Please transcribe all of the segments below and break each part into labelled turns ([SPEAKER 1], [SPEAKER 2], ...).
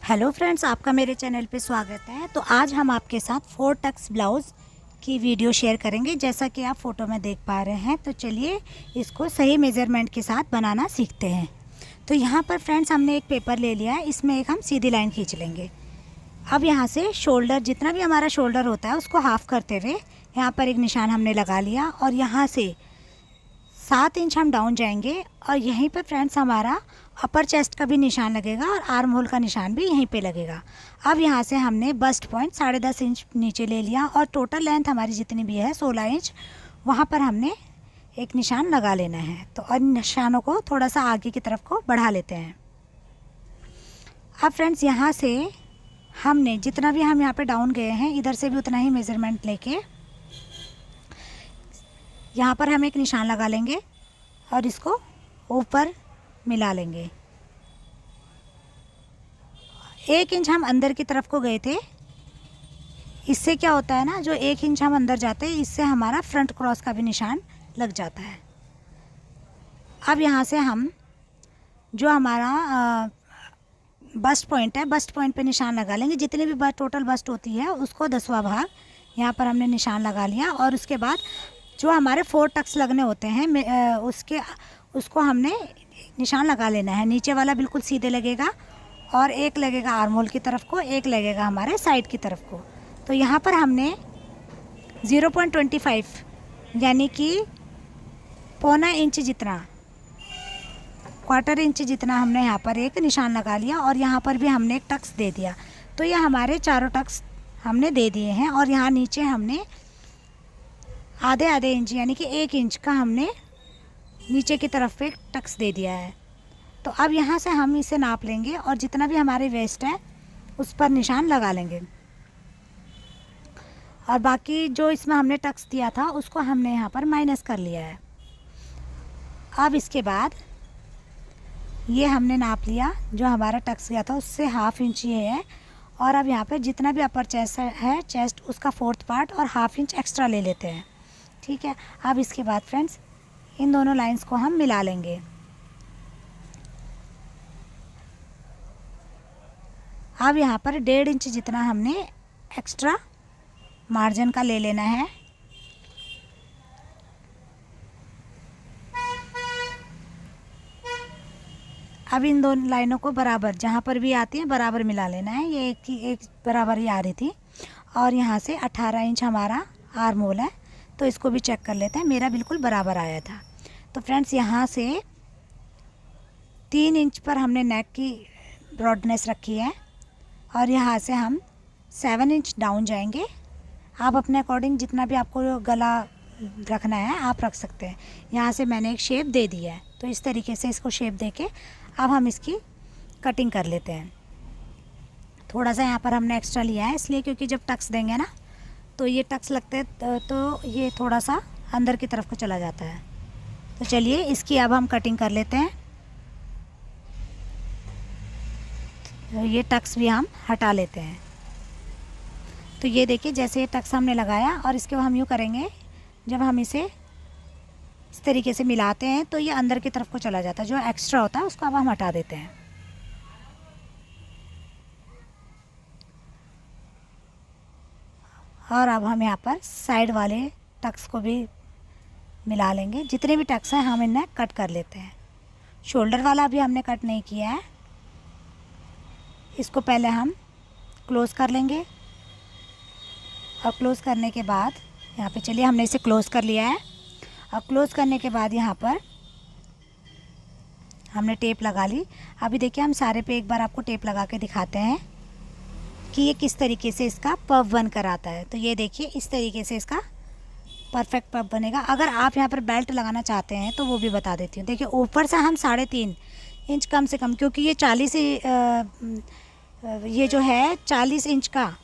[SPEAKER 1] Hello friends, आपका मेरे channel पे स्वागत है। तो आज हम आपके साथ 4 टक्स ब्लाउज़ की वीडियो शेयर करेंगे। जैसा कि आप फ़ोटो में देख पा रहे हैं, तो चलिए इसको सही मेज़रमेंट के साथ बनाना सीखते हैं। तो यहाँ पर फ्रेंड्स हमने एक पेपर ले लिया है, इसमें एक हम सीधी लाइन खींच लेंगे। अब यहाँ से शोल्डर, जितना भी हमारा शोल्डर होता है उसको हाफ़ करते हुए यहाँ पर एक निशान हमने लगा लिया और यहाँ से 7 इंच हम डाउन जाएंगे और यहीं पर फ्रेंड्स हमारा अपर चेस्ट का भी निशान लगेगा और आर्म होल का निशान भी यहीं पे लगेगा। अब यहाँ से हमने बस्ट पॉइंट 10.5 इंच नीचे ले लिया और टोटल लेंथ हमारी जितनी भी है 16 इंच, वहाँ पर हमने एक निशान लगा लेना है। तो और निशानों को थोड़ा सा आगे की तरफ को बढ़ा लेते हैं। अब फ्रेंड्स यहाँ से हमने जितना भी हम यहाँ पे डाउन गए हैं, इधर से भी उतना ही मेज़रमेंट लेके यहाँ पर हम एक निशान लगा लेंगे और इसको ऊपर मिला लेंगे। 1 इंच हम अंदर की तरफ को गए थे। इससे क्या होता है ना, जो 1 इंच हम अंदर जाते हैं इससे हमारा फ्रंट क्रॉस का भी निशान लग जाता है। अब यहाँ से हम जो हमारा बस्ट पॉइंट है, बस्ट पॉइंट पे निशान लगा लेंगे। जितनी भी टोटल बस्ट होती है उसको 10वां भाग यहाँ पर हमने निशान लगा लिया और उसके बाद जो हमारे 4 टक्स लगने होते हैं उसको हमने निशान लगा लेना है। नीचे वाला बिल्कुल सीधे लगेगा और एक लगेगा आर्म होल की तरफ को, एक लगेगा हमारे साइड की तरफ को। तो यहाँ पर हमने 0.25 यानी कि पौना इंच जितना, क्वार्टर इंच जितना हमने यहाँ पर एक निशान लगा लिया और यहाँ पर भी हमने एक टक्स दे दिया। तो ये हमारे चारों टक्स हमने दे दिए हैं और यहाँ नीचे हमने आधे इंच यानी कि 1 इंच का हमने नीचे की तरफ पे टक्स दे दिया है। तो अब यहाँ से हम इसे नाप लेंगे और जितना भी हमारे वेस्ट है उस पर निशान लगा लेंगे और बाकी जो इसमें हमने टक्स दिया था उसको हमने यहाँ पर माइनस कर लिया है। अब इसके बाद ये हमने नाप लिया, जो हमारा टक्स गया था उससे 1/2 इंच ये है और अब यहाँ पर जितना भी अपर चेस्ट है, चेस्ट उसका 4th पार्ट और 1/2 इंच एक्स्ट्रा ले लेते हैं। ठीक है। अब इसके बाद फ्रेंड्स इन दोनों लाइंस को हम मिला लेंगे। अब यहाँ पर 1.5 इंच जितना हमने एक्स्ट्रा मार्जिन का ले लेना है। अब इन दोनों लाइनों को बराबर, जहाँ पर भी आती हैं बराबर मिला लेना है। ये एक बराबर ही आ रही थी और यहाँ से 18 इंच हमारा आर्म होल है, तो इसको भी चेक कर लेते हैं। मेरा बिल्कुल बराबर आया था। तो फ्रेंड्स यहाँ से 3 इंच पर हमने नेक की ब्रॉडनेस रखी है और यहाँ से हम 7 इंच डाउन जाएंगे। आप अपने अकॉर्डिंग जितना भी आपको गला रखना है आप रख सकते हैं। यहाँ से मैंने एक शेप दे दी है, तो इस तरीके से इसको शेप देके अब हम इसकी कटिंग कर लेते हैं। थोड़ा सा यहाँ पर हमने एक्स्ट्रा लिया है इसलिए क्योंकि जब टक्स देंगे ना तो ये टक्स लगते तो ये थोड़ा सा अंदर की तरफ को चला जाता है। तो चलिए इसकी अब हम कटिंग कर लेते हैं। तो ये टक्स भी हम हटा लेते हैं। तो ये देखिए जैसे ये टक्स हमने लगाया और इसके हम यूँ करेंगे, जब हम इसे इस तरीके से मिलाते हैं तो ये अंदर की तरफ को चला जाता है। जो एक्स्ट्रा होता है उसको अब हम हटा देते हैं। और अब हम यहाँ पर साइड वाले टक्स को भी मिला लेंगे। जितने भी टक्स हैं हम इन्हें कट कर लेते हैं। शोल्डर वाला भी हमने कट नहीं किया है, इसको पहले हम क्लोज़ कर लेंगे और क्लोज़ करने के बाद यहाँ पे, चलिए हमने इसे क्लोज़ कर लिया है। और क्लोज़ करने के बाद यहाँ पर हमने टेप लगा ली। अभी देखिए हम सारे पे एक बार आपको टेप लगा के दिखाते हैं कि ये किस तरीके से इसका पफ बन कर आता है। तो ये देखिए इस तरीके से इसका परफेक्ट पफ बनेगा। अगर आप यहाँ पर बेल्ट लगाना चाहते हैं तो वो भी बता देती हूँ। देखिए ऊपर से हम 3.5 इंच कम से कम, क्योंकि ये 40 ये जो है 40 इंच का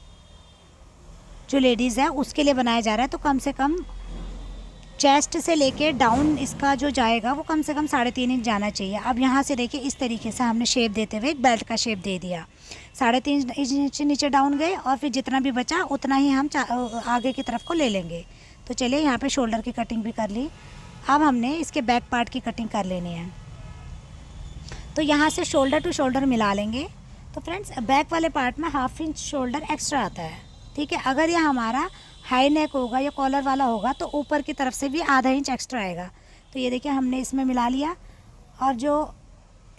[SPEAKER 1] जो लेडीज़ है उसके लिए बनाया जा रहा है, तो कम से कम चेस्ट से लेके डाउन इसका जो जाएगा वो कम से कम 3.5 इंच जाना चाहिए। अब यहाँ से देखिए इस तरीके से हमने शेप देते हुए एक बेल्ट का शेप दे दिया। 3.5 इंच नीचे डाउन गए और फिर जितना भी बचा उतना ही हम आगे की तरफ को ले लेंगे। तो चलिए यहाँ पे शोल्डर की कटिंग भी कर ली। अब हमने इसके बैक पार्ट की कटिंग कर लेनी है। तो यहाँ से शोल्डर टू शोल्डर मिला लेंगे। तो फ्रेंड्स बैक वाले पार्ट में 1/2 इंच शोल्डर एक्स्ट्रा आता है, ठीक है। अगर ये हमारा हाई नेक होगा या कॉलर वाला होगा तो ऊपर की तरफ से भी ½ इंच एक्स्ट्रा आएगा। तो ये देखिए हमने इसमें मिला लिया और जो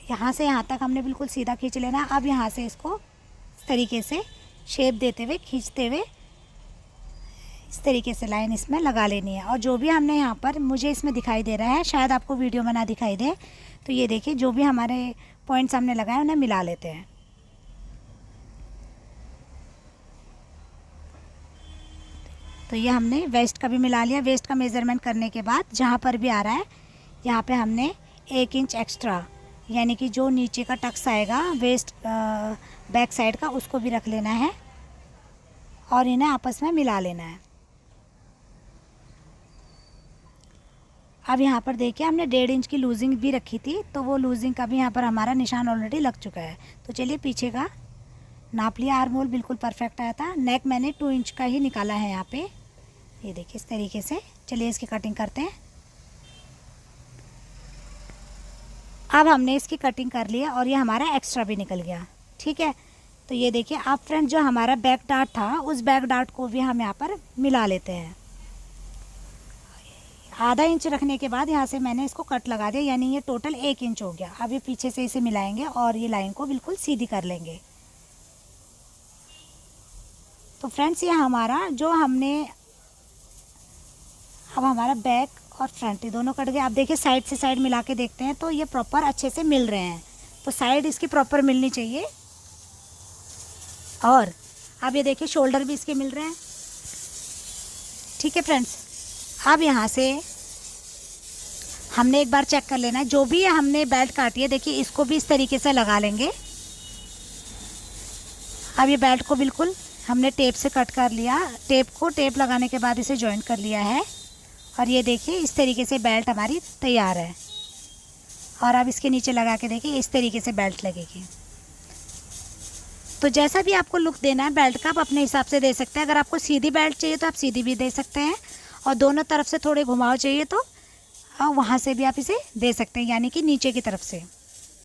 [SPEAKER 1] यहाँ से यहाँ तक हमने बिल्कुल सीधा खींच लेना। अब यहाँ से इसको इस तरीके से शेप देते हुए खींचते हुए इस तरीके से लाइन इसमें लगा लेनी है। और जो भी हमने यहाँ पर, मुझे इसमें दिखाई दे रहा है, शायद आपको वीडियो में ना दिखाई दे, तो ये देखिए जो भी हमारे पॉइंट्स हमने लगाए उन्हें मिला लेते हैं। तो ये हमने वेस्ट का भी मिला लिया। वेस्ट का मेज़रमेंट करने के बाद जहाँ पर भी आ रहा है यहाँ पे हमने 1 इंच एक्स्ट्रा, यानी कि जो नीचे का टक्स आएगा वेस्ट बैक साइड का, उसको भी रख लेना है और इन्हें आपस में मिला लेना है। अब यहाँ पर देखिए हमने 1.5 इंच की लूजिंग भी रखी थी, तो वो लूजिंग का भी यहाँ पर हमारा निशान ऑलरेडी लग चुका है। तो चलिए पीछे का नाप लिया। आर्म होल बिल्कुल परफेक्ट आया था। नेक मैंने 2 इंच का ही निकाला है यहाँ पे, ये देखिए इस तरीके से। चलिए इसकी कटिंग करते हैं। अब हमने इसकी कटिंग कर लिया और ये हमारा एक्स्ट्रा भी निकल गया, ठीक है। तो ये देखिए अब फ्रेंड जो हमारा बैक डार्ट था उस बैक डार्ट को भी हम यहाँ पर मिला लेते हैं। ½ इंच रखने के बाद यहाँ से मैंने इसको कट लगा दिया, यानी ये टोटल 1 इंच हो गया। अब ये पीछे से इसे मिलाएंगे और ये लाइन को बिल्कुल सीधी कर लेंगे। तो फ्रेंड्स ये हमारा जो हमने, अब हमारा बैक और फ्रंट ये दोनों कट गए। अब देखिए साइड से साइड मिला के देखते हैं तो ये प्रॉपर अच्छे से मिल रहे हैं। तो साइड इसकी प्रॉपर मिलनी चाहिए। और अब ये देखिए शोल्डर भी इसके मिल रहे हैं, ठीक है फ्रेंड्स। अब यहाँ से हमने एक बार चेक कर लेना है, जो भी हमने बेल्ट काटी है देखिए इसको भी इस तरीके से लगा लेंगे। अब ये बेल्ट को बिल्कुल हमने टेप से कट कर लिया। टेप लगाने के बाद इसे जॉइंट कर लिया है और ये देखिए इस तरीके से बेल्ट हमारी तैयार है। और अब इसके नीचे लगा के देखिए इस तरीके से बेल्ट लगेगी। तो जैसा भी आपको लुक देना है बेल्ट का आप अपने हिसाब से दे सकते हैं। अगर आपको सीधी बेल्ट चाहिए तो आप सीधी भी दे सकते हैं और दोनों तरफ से थोड़े घुमाव चाहिए तो वहाँ से भी आप इसे दे सकते हैं, यानी कि नीचे की तरफ से।